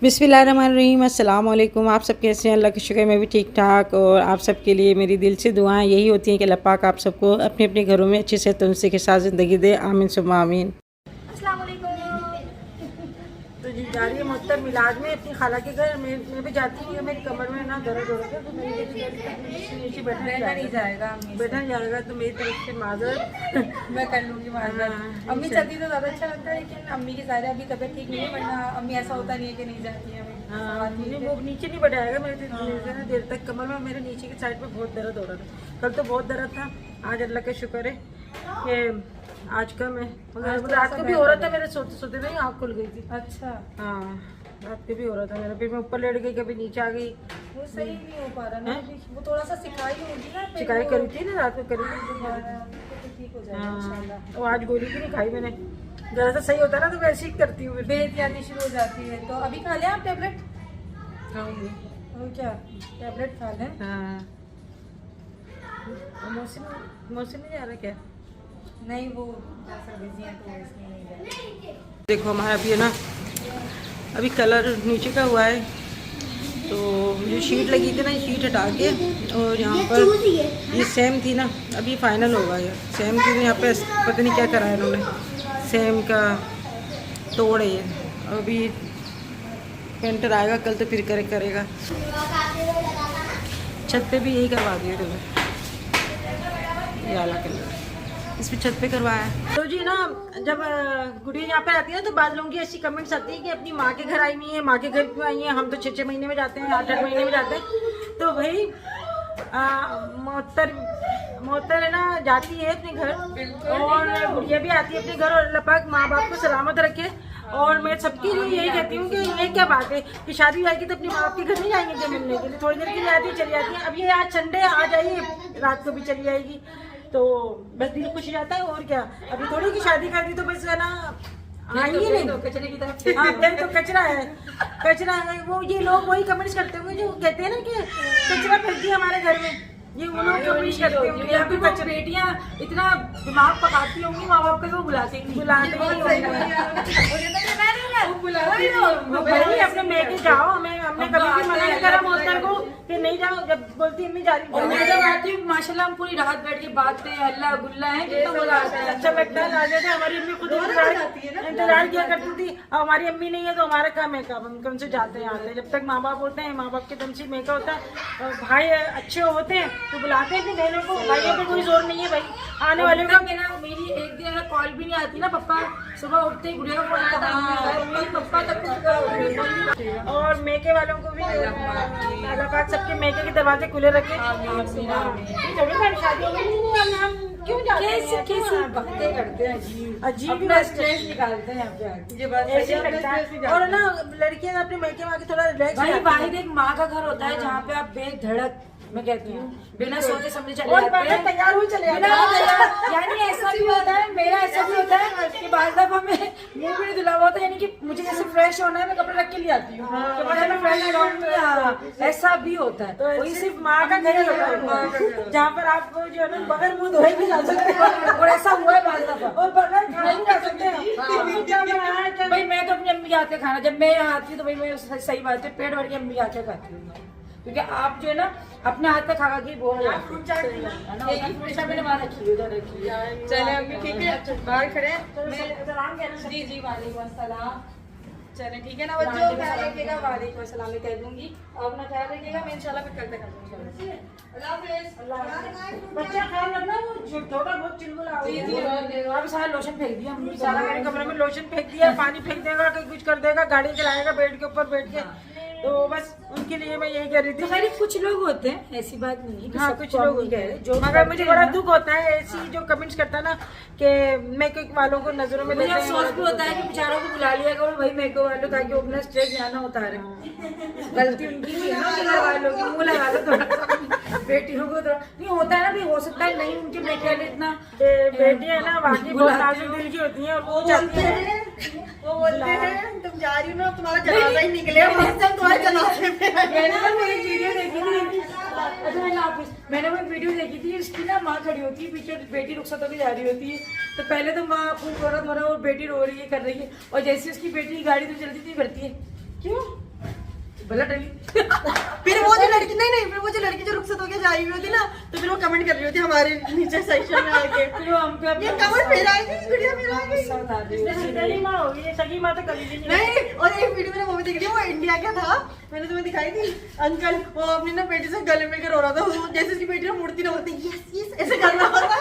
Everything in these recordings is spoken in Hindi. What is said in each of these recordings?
बिस्मिल्लाहिर्रहमानिर्रहीम, अस्सलाम वालेकुम। आप सब कैसे हैं? अल्लाह का शुक्र मैं भी ठीक ठाक। और आप सब के लिए मेरी दिल से दुआएं यही होती हैं कि अल्लाह पाक आप सबको अपने अपने घरों में अच्छे से तंदुरुस्ती के साथ ज़िंदगी दे। आमीन सुम्मा आमीन। तो जी जा रही है मुहत्तर मिलाद में अपनी खाला के घर। मैं भी जाती हूँ, मेरी कमर में ना दर्द हो रहा है, तो नीचे बैठा नहीं जाएगा तो मेरी तरफ से माजर मैं कर लूँगी माजरत। अम्मी चलती तो ज़्यादा अच्छा लगता है, लेकिन अम्मी की ज़ाहिर अभी तबीयत ठीक नहीं है, वरना अम्मी ऐसा होता नहीं है कि नहीं जाती है। हाँ, वो नीचे नहीं बैठाएगा मेरे देर तक। कमर में मेरे नीचे की साइड पे बहुत दर्द हो रहा था, कल तो बहुत दर्द था। आज अल्लाह का शुक्र है कि आज कम है, मगर रात को भी हो रहा था, मेरे सोते सोते में ही आँख खुल गई थी। अच्छा, हाँ रात को भी हो रहा था मेरा, फिर मैं ऊपर लेट गई, कभी नीचे आ गई। वो सही नहीं हो पा रहा ना, वो थोड़ा सा सिकाई होगी ना, शिकायत करी थी ना रात को, करी थी। तो ठीक हो जाएगा इंशाल्लाह। तो आज गोली भी नहीं खाई मैंने, जरा सा सही होता है ना तो वैसे ही करती हूँ। बेहतियाती शुरू हो जाती है। तो अभी खा लिया आप टेबलेट? खाऊंगी। और क्या टेबलेट खा लें? हाँ मौसम नहीं जा रहा क्या? नहीं, वो जैसा बिजी है तो इसलिए नहीं जाए। देखो हमारा अभी है ना, अभी कलर नीचे का हुआ है, तो जो शीट लगी थी ना, ये शीट हटा के, और यहाँ पर ये सेम थी ना, अभी फाइनल होगा। ये सेम थी, यहाँ पे पता नहीं क्या करा है इन्होंने, सेम का तोड़ है ये। अभी पेंटर आएगा कल तो फिर करेगा। छत पे भी यही करवा दिया कलर, ये वाला कलर इस पे छत पे करवाया है। तो जी ना, जब गुड़िया यहाँ पे आती है तो बाद लोगों की ऐसी कमेंट्स आती है कि अपनी माँ के घर आई नहीं है, माँ के घर क्यों आई है, हम तो 6-6 महीने में जाते हैं, 8-8 महीने में जाते हैं। तो भाई मोहत्तर है ना, जाती है अपने घर, और गुड़िया भी आती है अपने घर, और अल्लाह पाक माँ बाप को सलामत रखे। और मैं सबके लिए यही कहती हूँ कि ये क्या बात है कि शादी आएगी तो अपनी माँ बाप के घर नहीं जाएंगे मिलने के लिए, थोड़ी देर के लिए आती है चली जाती है। अब ये आज संडे आ जाइए, रात को भी चली जाएगी, तो बस दिल खुश हो जाता है। और क्या, अभी थोड़ी की शादी कर दी तो बस है ना आएंगे नहीं, कचरे की तरफ। हाँ तो कचरा है वो। ये लोग वही कमेंट्स करते होंगे जो कहते हैं ना कि कचरा फेंक दिया हमारे घर में, ये वो लोग कमेंट्स करते होंगे। यहाँ पे बेटियाँ इतना दिमाग पकाती होंगी माँ बाप का, वो बुलाते ही नहीं भाई अपने मैके जाओ। हमने कभी भी मना नहीं करा मोहत्तर को कि नहीं जाओ, जब बोलती अम्मी जा रही। और मैं जब आती हूँ माशाल्लाह हम पूरी रात बैठ के बातें हल्ला गुल्ला है, कितना मजा आता है, अच्छा लगता है। लाजे थे हमारी अम्मी खुद इंतजार किया करती थी। अब हमारी अम्मी नहीं है तो हमारा काम है, हम कम से जाते हैं आते हैं। जब तक माँ बाप होते हैं, माँ बाप के दम से मेका होता है। और भाई अच्छे होते हैं तो बुलाते हैं अपनी बहनों को, भाइयों पे कोई जोर नहीं है भाई आने वाले का। मेरी एक दिन अगर कॉल भी नहीं आती ना, पप्पा सुबह उठते ही गुड़िया को फोन आता, पप्पा तक। और मेके वालों को भी अल्लाह पाक सबके मेके के दरवाजे खुले रखे। शादी हम क्यों जाते हैं, कैसी बातें करते हैं, अजीब स्ट्रेस निकालते हैं ऐसे लगता है। और ना लड़कियां अपने मेके में आके थोड़ा रिलैक्स भाई, वाहिद एक माँ का घर होता है जहाँ पे आप बेधड़क, मैं कहती हूँ बिना सोचे समझे चले जाते हैं, तैयार हुई चले जाते हैं। यानी ऐसा भी होता है, मेरा ऐसा भी होता है कि बाद दफा में मुंह भी नहीं धुला हुआ होता, यानी कि मुझे जैसे फ्रेश होना है मैं कपड़े रख के लिए आती हूँ, ऐसा भी होता है। तो वही सिर्फ माँ का घर ही होता है जहाँ पर आप जो है ना बगैर मुंह धोए भी जा सकते हैं, और ऐसा हुआ है बाद दफा, और बगैर खाए भी जा सकते हैं। भाई मैं तो अपनी अम्मी के हाथ का खाना, जब मैं यहाँ आती हूँ तो भाई मैं सही बात है पेट भर के अम्मी के हाथ का खाती हूँ, क्योंकि आप जो है ना अपने हाथ का खा के बोल मैंने वहाँ रखी उधर रखी। चले अम्मी ठीक है, बाहर खड़े हैं। जी वालेकुम अस्सलाम। चले ठीक है ना बच्चों, ख्याल रखिएगा। वालेकुम अस्सलाम मैं कह दूंगी, आप अपना ख्याल रखिएगा। मैं इंशाल्लाह फिर कल तक करूँगी। अल्लाह हाफिज़। बच्चा ख्याल रखना, वो थोड़ा बहुत चिलबुला। जी आप सारा लोशन फेंक दिया हमने, सारा मेरे कमरे में लोशन फेंक दिया, पानी फेंक देगा, कहीं कुछ कर देगा, गाड़ी चलाएगा बेड के ऊपर बैठ के। तो बस उनके लिए मैं यही कह रही थी। खैर कुछ लोग होते हैं, ऐसी बात नहीं है। हाँ कुछ लोग जो, मगर मुझे बड़ा दुख होता है ऐसी जो कमेंट्स करता है ना कि मेकअप वालों को नजरों में मुझे अफसोस भी होता है कि बेचारों को बुला लिया करो भाई मेकअप वालों, ताकि वो अपना स्ट्रेस जाना उतारे। गलती उनकी नहीं है ना, घर वालों की मुँह लगा लो थोड़ा, बेटियों को थोड़ा नहीं होता है ना भी, हो सकता है नहीं उनके मेकअप इतना। बेटी है ना वाकई बहुत नाजुक दिल की होती है, और वो चाहती है, वो बोलते हैं तुम जा रही हो ना, तुम्हारा जनाजा ही निकले, तुम्हारे जनाजे में। मैंने वो वीडियो देखी थी, इसकी ना माँ खड़ी होती है पीछे, बेटी रुखसत होकर जा रही होती है, तो पहले तो माँ खूब रो रहा और बेटी रो रही है कर रही है, और जैसे उसकी बेटी की गाड़ी तो चलती थी भरती है, क्यों बोला डली। फिर वो जो लड़की नहीं फिर वो जो लड़की जो रुखसत होके जा रही होती ना, तो फिर वो कमेंट कर रही होती हमारे नीचे सेक्शन में आके, फिर वो हम पे ये कमेंट फिर आएगी, गुड़िया फिर आएगी। सगी माँ होगी, सगी माँ तो कभी भी नहीं। नहीं, और एक वीडियो मैंने वो भी देखी थी, वो इंडिया का था, मैंने तुम्हें दिखाई थी। अंकल वो अपनी ना बेटी से गले में रो रहा था, वो जैसे उसकी बेटी ना मुड़ती ना बोलती यस यस ऐसे कर रहा था।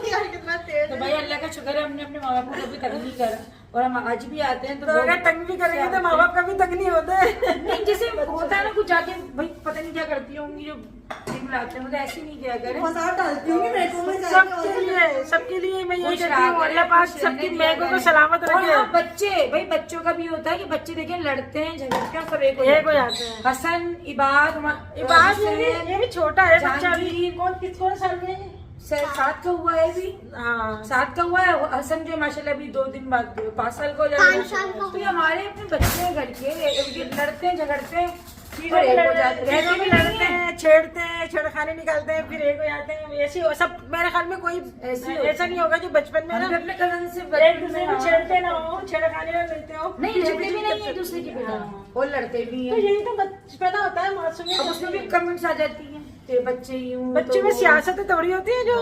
यार कितना तेज तो भाई अल्लाह का शुक्र है हमने अपने माँ बाप को कभी तंग नहीं करा, और हम आज भी आते हैं तो अगर तंग भी करेंगे तो माँ बाप का भी तंग नहीं होता है। नहीं, जैसे होता है ना कुछ जाके भाई पता नहीं क्या करती होंगी जो बुलाते हैं, मतलब ऐसे नहीं किया करें। मजाक डालती हूँ मेरे को, मैं सबके लिए मैं यही खुश कहती हूँ, रहा अल्लाह पाक सबकी महकों को सलामत और रखे। हाँ, बच्चे भाई बच्चों का भी होता है कि बच्चे देखें लड़ते हैं झगड़ते हैं, सब एक हो जाते हैं। हसन इबाद इबाद ये भी छोटा है बच्चा भी। जहांगीर कौन साल में है? 7 का हुआ है भी। हाँ 7 का हुआ है। हसन जो माशाल्लाह अभी 2 दिन बाद 5 साल का हो जाएगा। तो ये हमारे अपने बच्चे हैं घर के, ये लड़ते हैं झगड़ते हैं, फिर एक हो जाते हैं, भी लड़ते हैं, छेड़ते हैं, छेड़खानी निकालते हैं, फिर एक हो जाते हैं। ऐसी सब मेरे ख्याल में कोई ऐसा नहीं होगा जो बचपन में हम ना अपने कजन से एक दूसरे को छेड़ते ना हो, छेड़खानी ना लेते हो। नहीं लड़ते भी नहीं है एक दूसरे की बेटा, वो लड़ते भी तो हैं। यही तो बचपना होता है मासूमियत। अब उसमें भी कमेंट्स आ जाती हैं कि बच्चे यूं बच्चे में सियासत थोड़ी होती है जो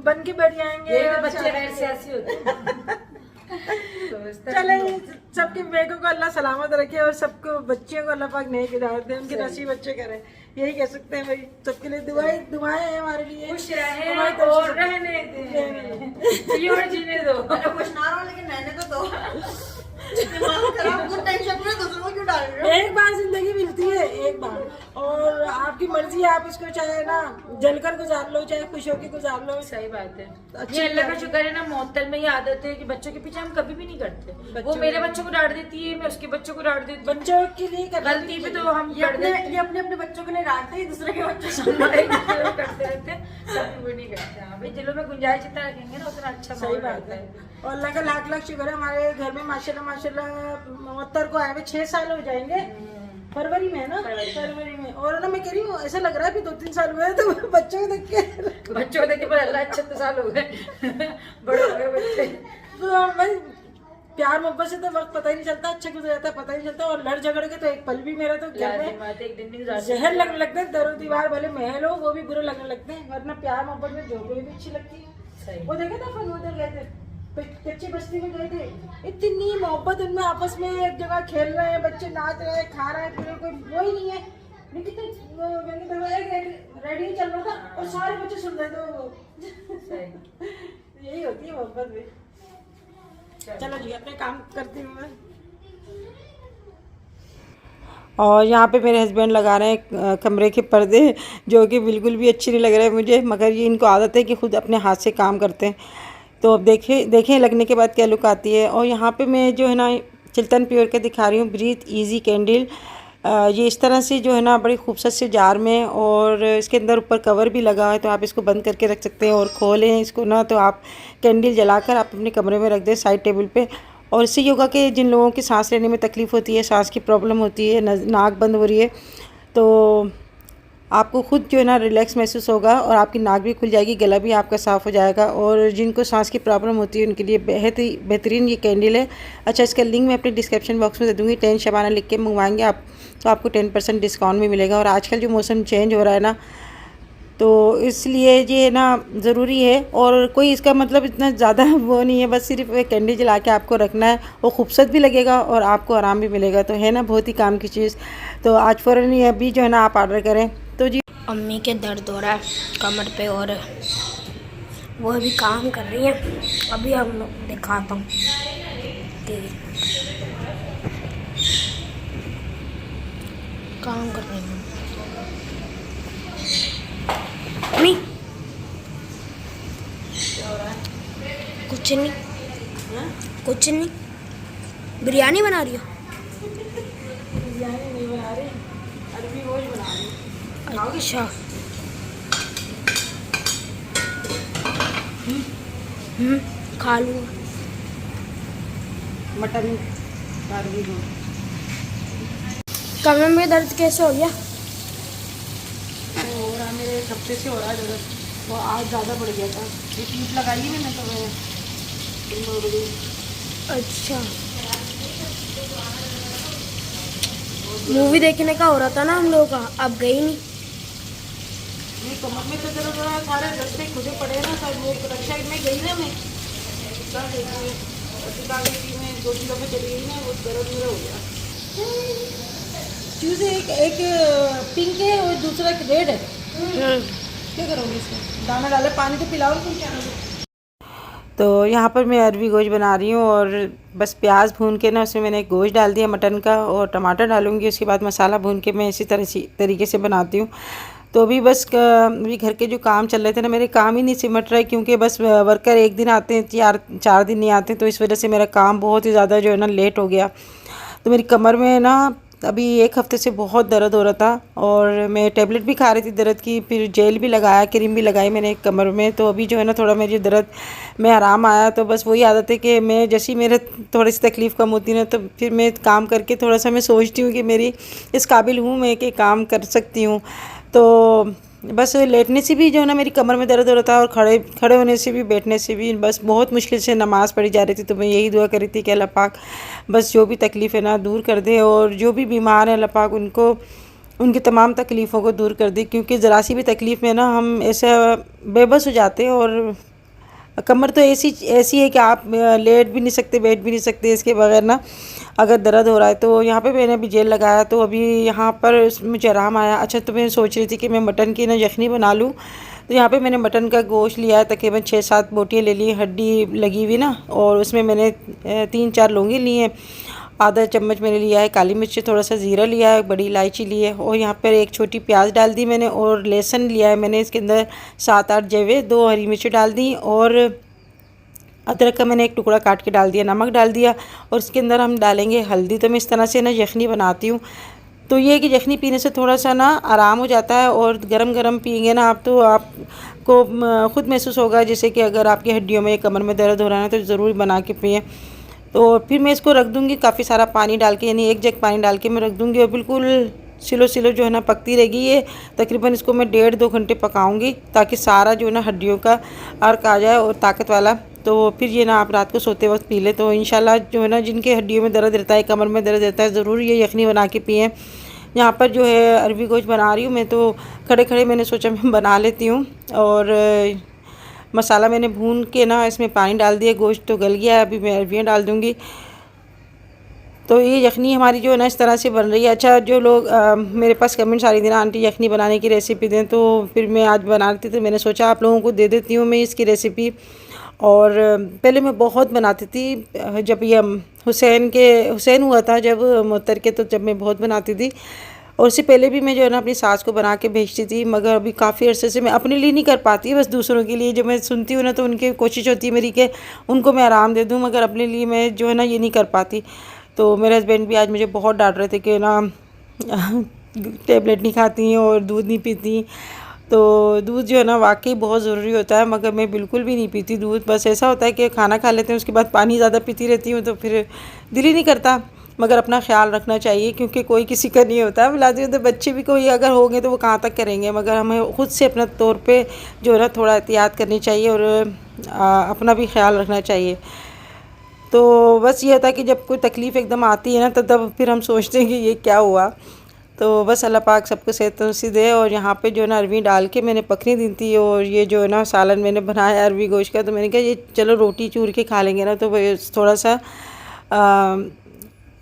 बन के बैठ जाएंगे। ये तो बच्चे गैर सियासी होते हैं। तो इस तरह चले सबके बेगों को अल्लाह सलामत रखे और सबको बच्चियों को अल्लाह पाक नेक हिदायत दे, उनके नसीब अच्छे करे, यही कह सकते हैं भाई। सबके लिए दुआएं हैं हमारे लिए। खुश रहें और रहने दें, जियो और जीने दो। कुछ ना रहो लेकिन रहने तो दो। दिमाग खराब, कुछ टेंशन में दूसरों को क्यों डाल रहे हो? एक बार जिंदगी मिलती है, एक बार, और आपकी मर्जी है, आप इसको चाहे ना जलकर गुजार लो चाहे खुश होकर गुजार लो। सही बात है। अच्छी ये अल्लाह का बात है। शुक्र है ना, मुअत्तल में ये आदत है कि बच्चों के पीछे हम कभी भी नहीं करते। वो मेरे बच्चों को डांट देती है, मैं उसके बच्चों को डांट देती हूँ। बच्चों के लिए करना गलती पे तो हम ये कर अपने देते ये अपने अपने बच्चों के लिए डांटते हैं, दूसरे के बच्चों से हैं, करते रहते हैं, कभी वो नहीं करते। हाँ भाई, दिलों में गुंजाइश जितना रखेंगे ना उतना अच्छा सही माहौल बात रहता है। है। और अल्लाह का लाख लाख शुक्र है, हमारे घर में माशाल्लाह 69 को आए हुए 6 साल हो जाएंगे फरवरी में, है ना? फरवरी में। और ना मैं कह रही हूँ ऐसा लग रहा है कि 2-3 साल हुए हैं, तो बच्चों को देख के बच्चों को देखिए अल्लाह 36 साल हो गए, बड़े हो गए बच्चे। तो भाई प्यार मोहब्बत से तो वक्त पता ही नहीं चलता, अच्छा गुजर जाता है पता ही नहीं चलता। और लड़ झगड़ के तो एक पल भी मेरा तो घर में बात है, एक दिन नहीं गुजार जहर लगने लगते हैं, दरो दीवार भले महल हो वो भी बुरे लगने लगते हैं, वरना प्यार मोहब्बत में जो कोई भी अच्छी लगती है। सही। वो देखा था अपन उधर गए थे, कच्ची बस्ती में गए थे, इतनी मोहब्बत उनमें, आपस में एक जगह खेल रहे हैं, बच्चे नाच रहे हैं, खा रहे हैं, पूरे कोई वो ही नहीं है। लेकिन रेडी चल रहा था और सारे बच्चे सुन रहे थे वो। यही होती है मोहब्बत भी। चलो जी अपने काम करती हूँ मैं। और यहाँ पे मेरे हस्बैंड लगा रहे हैं कमरे के पर्दे, जो कि बिल्कुल भी अच्छी नहीं लग रहे हैं मुझे, मगर ये इनको आदत है कि खुद अपने हाथ से काम करते हैं। तो अब देखें लगने के बाद क्या लुक आती है। और यहाँ पे मैं जो है ना चिल्तन प्योर के दिखा रही हूँ ब्रीथ इजी कैंडल। ये इस तरह से जो है ना बड़ी खूबसूरत से जार में, और इसके अंदर ऊपर कवर भी लगा है, तो आप इसको बंद करके रख सकते हैं। और खोलें इसको ना तो आप कैंडल जलाकर आप अपने कमरे में रख दें साइड टेबल पे। और इससे योगा के जिन लोगों की सांस लेने में तकलीफ़ होती है, सांस की प्रॉब्लम होती है, नाक बंद हो रही है, तो आपको खुद जो है ना रिलैक्स महसूस होगा और आपकी नाक भी खुल जाएगी, गला भी आपका साफ़ हो जाएगा। और जिनको सांस की प्रॉब्लम होती है उनके लिए बेहद ही बेहतरीन ये कैंडल है। अच्छा, इसका लिंक मैं अपने डिस्क्रिप्शन बॉक्स में दे दूँगी। 10 शबाना लिख के मंगवाएंगे आप तो आपको 10% डिस्काउंट भी मिलेगा। और आजकल जो मौसम चेंज हो रहा है ना, तो इसलिए ये ना ज़रूरी है। और कोई इसका मतलब इतना ज़्यादा वो नहीं है, बस सिर्फ एक कैंडल जला के आपको रखना है, वो खूबसूरत भी लगेगा और आपको आराम भी मिलेगा, तो है ना बहुत ही काम की चीज़। तो आज फ़ौरन ही अभी जो है ना आप ऑर्डर करें। तो जी अम्मी के दर्द हो रहा है कमर पे और वो अभी काम कर रही हैं। अभी हम लोग दिखाता हूँ कि काम कर रही हूँ अम्मी। कुछ नहीं कुछ नहीं, बिरयानी बना रही हो? बिरयानी नहीं बना रही, अरबी गोश्त बना रही। अच्छा खा लूँगा। मटन अरबी गोश्त। कमर में दर्द कैसे हो गया? हो रहा मेरे एक हफ्ते से हो रहा है दर्द, वो आज ज़्यादा बढ़ गया था। ये टीप लगाई मैंने तो मैं हो गई। अच्छा बहुत मूवी देखने का हो रहा था ना हम लोगों का, अब गई नहीं। नहीं कमर में तो दर्द हो रहा है, सारे रास्ते खुदे पड़े ना सब। वो रक्षा में गई ना मैं, सब देखिए मैं 2-3 दफ़े चली गई ना, वो दर्द मेरा हो गया। चूज़े एक पिंक है और दूसरा रेड है। क्या करोगे इसको? दाना डाले, पानी तो पिलाओ तुम क्या करोगे? तो यहाँ पर मैं अरवी गोश्त बना रही हूँ और बस प्याज भून के ना उसमें मैंने गोश्त डाल दिया मटन का और टमाटर डालूँगी। उसके बाद मसाला भून के मैं इसी तरीके से बनाती हूँ। तो अभी बस अभी घर के जो काम चल रहे थे ना, मेरे काम ही नहीं सिमट रहा है क्योंकि बस वर्कर एक दिन आते हैं, 4 दिन नहीं आते, तो इस वजह से मेरा काम बहुत ही ज़्यादा जो है ना लेट हो गया। तो मेरी कमर में ना अभी 1 हफ़्ते से बहुत दर्द हो रहा था और मैं टेबलेट भी खा रही थी दर्द की, फिर जेल भी लगाया, क्रीम भी लगाई मैंने कमर में। तो अभी जो है ना थोड़ा मेरी दर्द में आराम आया। तो बस वही आदत है कि मैं जैसी मेरे थोड़ी सी तकलीफ़ कम होती है ना, तो फिर मैं काम करके थोड़ा सा मैं सोचती हूँ कि मेरी इस काबिल हूँ मैं कि काम कर सकती हूँ। तो बस लेटने से भी जो है ना मेरी कमर में दर्द हो रहा था और खड़े होने से भी, बैठने से भी बस बहुत मुश्किल से नमाज़ पढ़ी जा रही थी। तो मैं यही दुआ कर रही थी कि अल्लाह पाक बस जो भी तकलीफ़ है ना दूर कर दे और जो भी बीमार हैं अल्लाह पाक उनको उनकी तमाम तकलीफ़ों को दूर कर दे, क्योंकि ज़रा सी भी तकलीफ़ में ना हम ऐसे बेबस हो जाते हैं। और कमर तो ऐसी है कि आप लेट भी नहीं सकते, बैठ भी नहीं सकते इसके बगैर ना, अगर दर्द हो रहा है। तो यहाँ पे मैंने अभी जेल लगाया, तो अभी यहाँ पर मुझे आराम आया। अच्छा, तो मैं सोच रही थी कि मैं मटन की ना यखनी बना लूँ। तो यहाँ पे मैंने मटन का गोश्त लिया है, तकरीबन 6-7 बोटियाँ ले ली, हड्डी लगी हुई ना, और उसमें मैंने 3-4 लौंगे लिए हैं, आधा चम्मच मैंने लिया है काली मिर्च, थोड़ा सा ज़ीरा लिया है, बड़ी इलायची ली है, और यहाँ पर एक छोटी प्याज डाल दी मैंने, और लहसुन लिया है मैंने, इसके अंदर 7-8 जवे, 2 हरी मिर्च डाल दी, और अदरक का मैंने एक टुकड़ा काट के डाल दिया, नमक डाल दिया, और इसके अंदर हम डालेंगे हल्दी। तो मैं इस तरह से ना यखनी बनाती हूँ। तो ये कि यखनी पीने से थोड़ा सा ना आराम हो जाता है, और गरम गरम पिएंगे ना आप तो आपको ख़ुद महसूस होगा जैसे कि अगर आपकी हड्डियों में, कमर में दर्द हो रहा है तो ज़रूर बना के पिएँ। तो फिर मैं इसको रख दूँगी काफ़ी सारा पानी डाल के, यानी 1 जग पानी डाल के मैं रख दूँगी, और बिल्कुल सिलो जो है ना पकती रहेगी ये। तकरीबन इसको मैं 1.5-2 घंटे पकाऊंगी ताकि सारा जो है ना हड्डियों का अर्क आ जाए और ताकत वाला। तो फिर ये ना आप रात को सोते वक्त पी ले, तो इंशाल्लाह जो है ना जिनके हड्डियों में दर्द रहता है, कमर में दर्द रहता है, ज़रूर ये यखनी बना के पिएँ। यहाँ पर जो है अरवी गोश्त बना रही हूँ मैं, तो खड़े खड़े मैंने सोचा मैं बना लेती हूँ। और मसाला मैंने भून के ना इसमें पानी डाल दिया, गोश्त तो गल गया है, अभी मैं अरवियाँ डाल दूँगी। तो ये यखनी हमारी जो है ना इस तरह से बन रही है। अच्छा, जो लोग मेरे पास कमेंट्स आ रही थी ना, आंटी यखनी बनाने की रेसिपी दें, तो फिर मैं आज बना रही थी, तो मैंने सोचा आप लोगों को दे देती हूँ मैं इसकी रेसिपी। और पहले मैं बहुत बनाती थी, जब ये हुसैन हुआ था जब मुअत्तर के, तो जब मैं बहुत बनाती थी। और उससे पहले भी मैं जो है ना अपनी सास को बना के भेजती थी, मगर अभी काफ़ी अरसे से मैं अपने लिए नहीं कर पाती, बस दूसरों के लिए। जब मैं सुनती हूँ ना तो उनकी कोशिश होती है मेरी कि उनको मैं आराम दे दूँ, मगर अपने लिए मैं जो है ना ये नहीं कर पाती। तो मेरे हस्बैंड भी आज मुझे बहुत डांट रहे थे कि ना टेबलेट नहीं खाती और दूध नहीं पीती। तो दूध जो है ना वाकई बहुत ज़रूरी होता है, मगर मैं बिल्कुल भी नहीं पीती दूध। बस ऐसा होता है कि खाना खा लेते हैं, उसके बाद पानी ज़्यादा पीती रहती हूँ, तो फिर दिल ही नहीं करता। मगर अपना ख्याल रखना चाहिए, क्योंकि कोई किसी का नहीं होता। मिलाती हूँ तो बच्चे भी कोई अगर होंगे तो वो कहाँ तक करेंगे, मगर हमें ख़ुद से अपना तौर पे जो है ना थोड़ा एहतियात करनी चाहिए और अपना भी ख्याल रखना चाहिए। तो बस ये होता है कि जब कोई तकलीफ़ एकदम आती है ना, तो तब फिर हम सोचते हैं कि ये क्या हुआ। तो बस अल्लाह पाक सबको सेहत तंदुरुस्ती दे। और यहाँ पे जो है ना अरवी डाल के मैंने पकनी दी थी, और ये जो है ना सालन मैंने बनाया अरवी गोश्त का। तो मैंने कहा ये चलो रोटी चूर के खा लेंगे ना, तो थोड़ा सा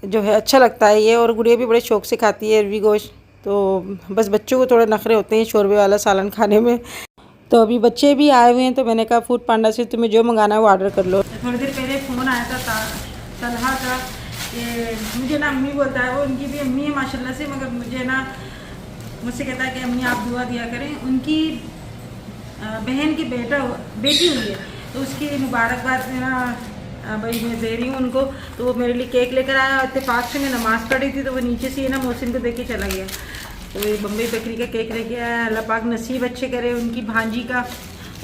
जो है अच्छा लगता है ये। और गुड़िया भी बड़े शौक़ से खाती है अरवी गोश्त। तो बस बच्चों को थोड़े नखरे होते हैं शोरबे वाला सालन खाने में। तो अभी बच्चे भी आए हुए हैं, तो मैंने कहा फूड पांडा से तुम्हें जो मंगाना है वो ऑर्डर कर लो। थोड़ी देर पहले फ़ोन आया था तलहा का, ये मुझे ना अम्मी बोलता है, वो उनकी भी अम्मी है माशाल्लाह से, मगर मुझे ना मुझसे कहता है कि अम्मी आप दुआ दिया करें। उनकी बहन की बेटी हुई है, तो उसकी मुबारकबाद ना भाई मैं दे रही हूँ उनको। तो वो मेरे लिए केक लेकर आया, इत्तेफाक से मैं नमाज़ पढ़ी थी, तो वो नीचे से ना मोहसिन को देके चला गया। तो ये बम्बई बकरी का केक लेके आया। अल्लाह पाक नसीब अच्छे करे उनकी भांजी का,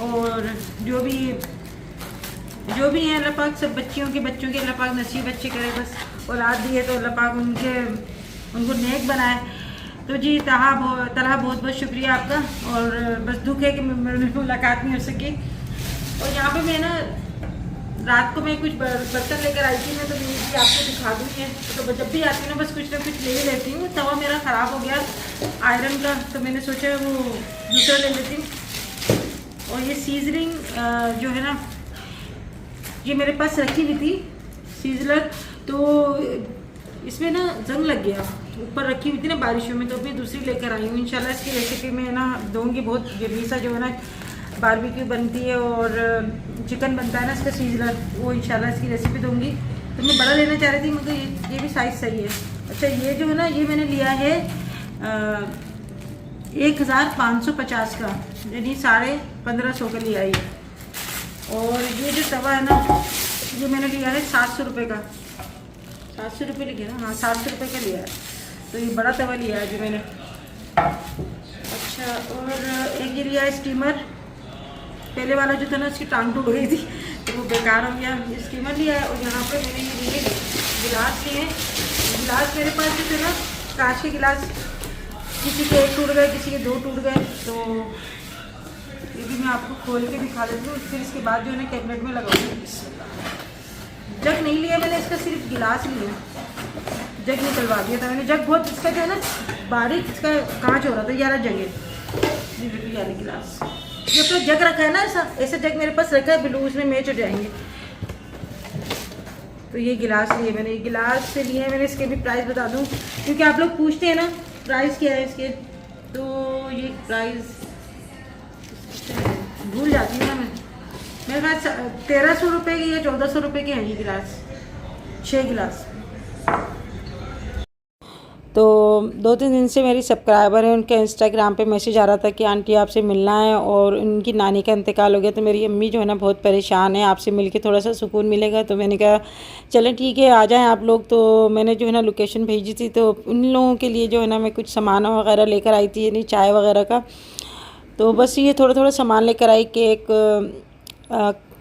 और जो भी हैं अल्लाह पाक सब बच्चों के अल्लाह पाक नसीब अच्छे करे। बस औलाद दी है तो अल्लाह पाक उनको नेक बनाए। तो जी तलहा बहुत बहुत शुक्रिया आपका। और बस दुख है कि मेरी मुलाकात नहीं हो सकी। और यहाँ पे मैं ना रात को मैं कुछ बर्तन लेकर आई थी मैं, तो मैं आपको दिखा दूँगी। तो जब भी आती हूँ ना बस कुछ ना कुछ ले लेती हूँ। तवा मेरा ख़राब हो गया आयरन का, तो मैंने सोचा वो दूसरा ले लेती हूँ। और ये सीजनिंग जो है ना, ये मेरे पास रखी हुई थी सीजलर, तो इसमें ना जंग लग गया, ऊपर रखी हुई थी ना बारिशों में, तो अभी दूसरी लेकर आई हूँ। इंशाल्लाह इसकी रेसिपी में ना दूँगी। बहुत यम्मी सा जो है ना बारबेक्यू बनती है और चिकन बनता है ना इसका सीजलर, वो इंशाल्लाह इसकी रेसिपी दूँगी। तो मैं बड़ा लेना चाह रही थी मगर ये भी साइज़ सही है। अच्छा, ये जो है ना ये मैंने लिया है 1550 का, यानी 1550 का लिया है। और ये जो तवा है ना ये मैंने लिया है 700 रुपये का, 700 रुपये लिखे ना, हाँ 700 रुपये का लिया है। तो ये बड़ा तवा लिया है जो मैंने। अच्छा, और एक ये लिया है स्टीमर। पहले वाला जो था ना उसकी टांग टूट गई थी तो वो बेकार हो गया। ये स्टीमर लिया है। और यहाँ पे मैंने ये लिए गिलास लिए हैं। गिलास मेरे पास जो थे ना कांच के गिलास, किसी के 1 टूट गए, किसी के 2 टूट गए। तो ये भी मैं आपको खोल के दिखा देती हूँ, फिर इसके बाद जो है ना कैबिनेट में लगाऊंगी। जग नहीं लिया मैंने, इसका सिर्फ गिलास लिया, जग निकलवा दिया था मैंने। जग बहुत इसका जो है ना बारीक इसका कांच हो रहा था, 11 जग है। 11 गिलास जो तो जग रखा है ना, ऐसा जग मेरे पास रखा है, बिल्लू उसमें मैच हो जाएंगे। तो ये गिलास लिए मैंने, ये गिलास से लिए मैंने। इसके भी प्राइस बता दूँ क्योंकि आप लोग पूछते हैं ना प्राइस क्या है इसके, तो ये प्राइस भूल जाती हूँ ना मैं। मेरे पास 1300 रुपये की या 1400 रुपये के हैं ये गिलास, 6 गिलास। तो 2-3 दिन से मेरी सब्सक्राइबर है, उनके इंस्टाग्राम पे मैसेज आ रहा था कि आंटी आपसे मिलना है, और उनकी नानी का इंतकाल हो गया। तो मेरी अम्मी जो है ना बहुत परेशान है, आपसे मिलके थोड़ा सा सुकून मिलेगा। तो मैंने कहा चलें ठीक है आ जाएं आप लोग। तो मैंने जो है ना लोकेशन भेजी थी, तो उन लोगों के लिए जो है ना मैं कुछ सामान वगैरह लेकर आई थी, यानी चाय वगैरह का। तो बस ये थोड़ा थोड़ा सामान लेकर आई, केक,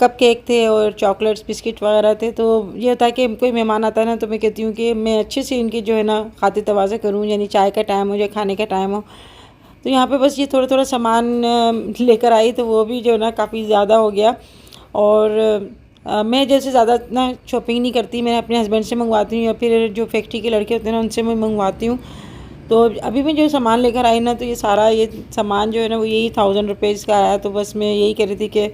कप केक थे और चॉकलेट्स, बिस्किट वगैरह थे। तो ये होता है कि कोई मेहमान आता है ना, तो मैं कहती हूँ कि मैं अच्छे से इनकी जो है ना खातिर तवाज़ा करूँ, यानी चाय का टाइम हो या खाने का टाइम हो। तो यहाँ पे बस ये थोड़ा थोड़ा सामान लेकर आई, तो वो भी जो है ना काफ़ी ज़्यादा हो गया। और मैं जैसे ज़्यादा ना शॉपिंग नहीं करती, मैं अपने हस्बैंड से मंगवाती हूँ या फिर जो फैक्ट्री के लड़के होते हैं ना उनसे मैं मंगवाती हूँ। तो अभी मैं जो सामान लेकर आई ना, तो ये सारा ये सामान जो है ना वो यही 1000 रुपीज़ का आया। तो बस मैं यही कह रही थी कि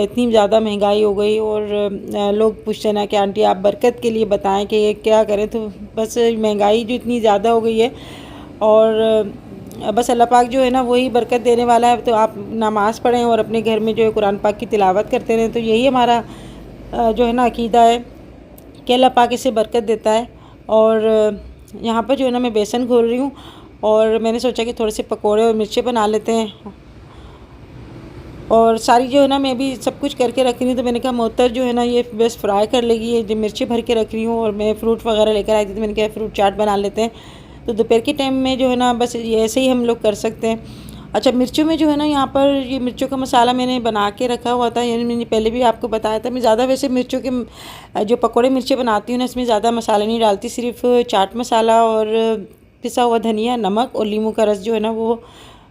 इतनी ज़्यादा महंगाई हो गई, और लोग पूछते ना कि आंटी आप बरकत के लिए बताएं कि ये क्या करें। तो बस महंगाई जो इतनी ज़्यादा हो गई है, और बस अल्लाह पाक जो है ना वही बरकत देने वाला है। तो आप नमाज़ पढ़ें और अपने घर में जो है कुरान पाक की तिलावत करते रहें। तो यही हमारा जो है ना अकीदा है कि अल्लाह पाक इसे बरकत देता है। और यहाँ पर जो है ना मैं बेसन घोल रही हूँ, और मैंने सोचा कि थोड़े से पकोड़े और मिर्चें बना लेते हैं। और सारी जो है ना मैं भी सब कुछ करके रख रही हूँ। तो मैंने कहा मोहतर जो है ना ये बस फ्राई कर लेगी, ये जो मिर्चें भर के रख रही हूँ। और मैं फ्रूट वगैरह लेकर आई थी, तो मैंने कहा फ्रूट चाट बना लेते हैं। तो दोपहर के टाइम में जो है ना बस ऐसे ही हम लोग कर सकते हैं। अच्छा, मिर्चों में जो है ना यहाँ पर ये मिर्चों का मसाला मैंने बना के रखा हुआ था, यानी मैंने पहले भी आपको बताया था। मैं ज़्यादा वैसे मिर्चों के जो पकोड़े मिर्चें बनाती हूँ ना, इसमें ज़्यादा मसाले नहीं डालती, सिर्फ चाट मसाला और पिसा हुआ धनिया, नमक और नींबू का रस जो है ना वो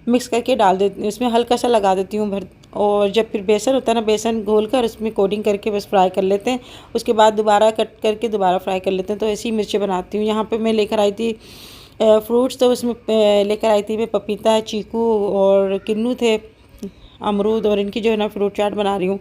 मिक्स करके डाल देती हूँ, इसमें हल्का सा लगा देती हूँ भर। और जब फिर बेसन होता है ना, बेसन घोल कर उसमें कोटिंग करके बस फ्राई कर लेते हैं। उसके बाद दोबारा कट करके दोबारा फ्राई कर लेते हैं। तो ऐसी मिर्चें बनाती हूँ। यहाँ पर मैं लेकर आई थी फ्रूट्स, तो उसमें लेकर आई थी मैं पपीता, चीकू और किन्नू थे, अमरूद, और इनकी जो है ना फ्रूट चाट बना रही हूँ।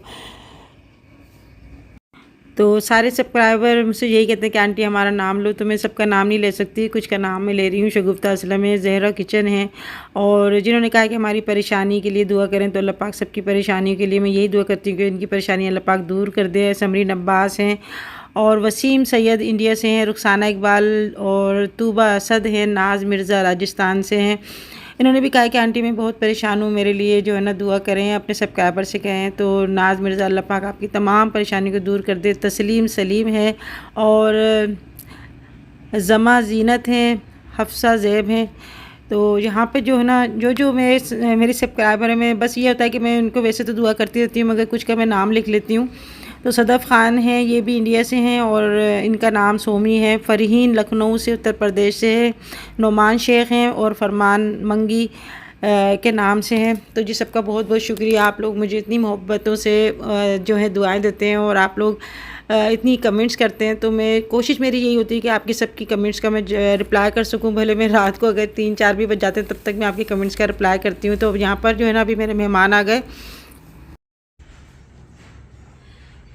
तो सारे सब्सक्राइबर मुझसे यही कहते हैं कि आंटी हमारा नाम लो। तो मैं सबका नाम नहीं ले सकती, कुछ का नाम मैं ले रही हूँ। शगुफ्ता असलम है, जहरा किचन है, और जिन्होंने कहा कि हमारी परेशानी के लिए दुआ करें, तो अल्लाह पाक सबकी परेशानियों के लिए मैं यही दुआ करती हूँ कि इनकी परेशानी अल्लाह पाक दूर कर दे। समरीन अब्बास हैं, और वसीम सैयद इंडिया से हैं, रुखसाना इकबाल और तूबा असद हैं, नाज मिर्ज़ा राजस्थान से हैं। इन्होंने भी कहा कि आंटी मैं बहुत परेशान हूँ, मेरे लिए जो है ना दुआ करें, अपने सब्सक्राइबर से कहें। तो नाज मिर्ज़ा अल्लाह पाक आपकी तमाम परेशानी को दूर कर दे। तस्लीम सलीम है, और जमा जीनत हैं, हफ्सा ज़ैब हैं। तो यहाँ पे जो है ना जो मेरी सब्सक्राइबर है, मैं बस ये होता है कि मैं उनको वैसे तो दुआ करती रहती हूँ, मगर कुछ का मैं नाम लिख लेती हूँ। तो सदफ़ ख़ान हैं, ये भी इंडिया से हैं, और इनका नाम सोमी है। फ़रहीन लखनऊ से, उत्तर प्रदेश से है। नोमान शेख हैं, और फरमान मंगी के नाम से हैं। तो जी सबका बहुत बहुत शुक्रिया, आप लोग मुझे इतनी मोहब्बतों से जो है दुआएं देते हैं और आप लोग इतनी कमेंट्स करते हैं। तो मैं कोशिश मेरी यही होती है कि आपकी सबकी कमेंट्स का मैं रिप्लाई कर सकूं, भले मैं रात को अगर 3-4 भी बज जाते हैं तब तक मैं आपकी कमेंट्स का रिप्लाई करती हूं। तो यहाँ पर जो है ना अभी मेरे मेहमान आ गए।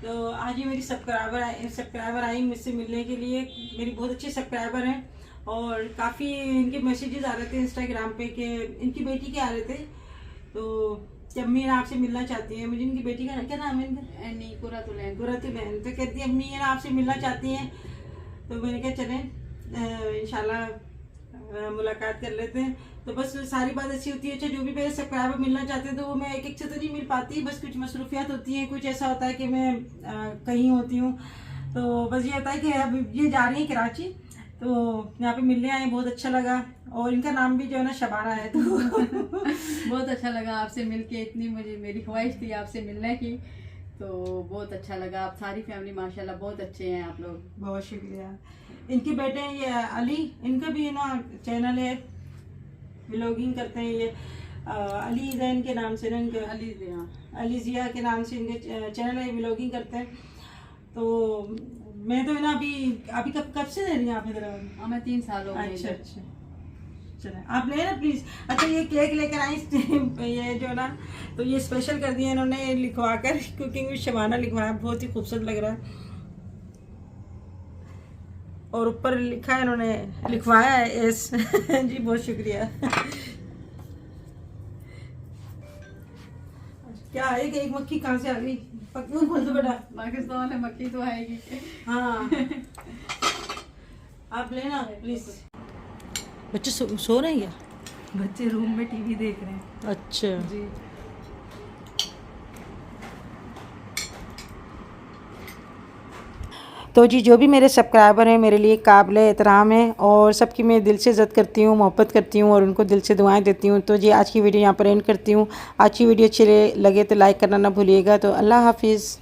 तो आज ही मेरी सब्सक्राइबर आई मुझसे मिलने के लिए। मेरी बहुत अच्छी सब्सक्राइबर हैं और काफ़ी इनके मैसेजेस आ रहे थे इंस्टाग्राम पे कि इनकी बेटी के आ रहे थे। तो अम्मी आपसे मिलना चाहती हैं, मुझे इनकी बेटी का क्या नाम है इनका? कुरातुलैन। तो कहती है अम्मी आपसे मिलना चाहती हैं। तो मैंने कहा चलें इंशाल्लाह मुलाकात कर लेते हैं। तो बस सारी बात ऐसी होती है, अच्छा जो भी मेरे सब्सक्राइबर मिलना चाहते हैं तो वो मैं एक एक से तो नहीं मिल पाती, बस कुछ मसरूफियात होती हैं, कुछ ऐसा होता है कि मैं कहीं होती हूँ। तो बस ये होता है कि अब ये जा रही हैं कराची, तो यहाँ पे मिलने आए, बहुत अच्छा लगा। और इनका नाम भी जो है ना शबाना है। तो बहुत अच्छा लगा आपसे मिलके, इतनी मुझे मेरी ख्वाहिश थी आपसे मिलने की, तो बहुत अच्छा लगा। आप सारी फैमिली माशाल्लाह बहुत अच्छे हैं आप लोग। बहुत शुक्रिया। इनके बेटे हैं ये अली, इनका भी ना चैनल है, व्लॉगिंग करते हैं ये अली जैन के नाम से ना, इनके अली जिया के नाम से इनके चैनल है, व्लॉगिंग करते हैं। तो मैं तो ना अभी कब से रह रही हैं आप इधर? मैं 3 साल हो गए। अच्छा चले आप ले ना प्लीज। अच्छा ये केक लेकर आई ये जो ना, तो ये स्पेशल कर दिया इन्होंने लिखवा कर, कुकिंग विद शबाना लिखवाया, बहुत ही खूबसूरत लग रहा है। और ऊपर लिखा है इन्होंने, लिखवाया है एस जी बहुत शुक्रिया। क्या है कि एक मक्खी कहाँ से आ गई? पक्की खोल दो बेटा। पाकिस्तान में मक्खी तो आएगी। हाँ आप लेना प्लीज। बच्चे सो रहे हैं क्या? बच्चे रूम में टीवी देख रहे हैं। अच्छा जी। तो जी जो भी मेरे सब्सक्राइबर हैं मेरे लिए काबिल एहतराम है और सबकी मैं दिल से इज़्ज़त करती हूँ, मोहब्बत करती हूँ और उनको दिल से दुआएं देती हूँ। तो जी आज की वीडियो यहाँ पर एंड करती हूँ। आज की वीडियो अच्छी लगे तो लाइक करना ना भूलिएगा। तो अल्लाह हाफिज़।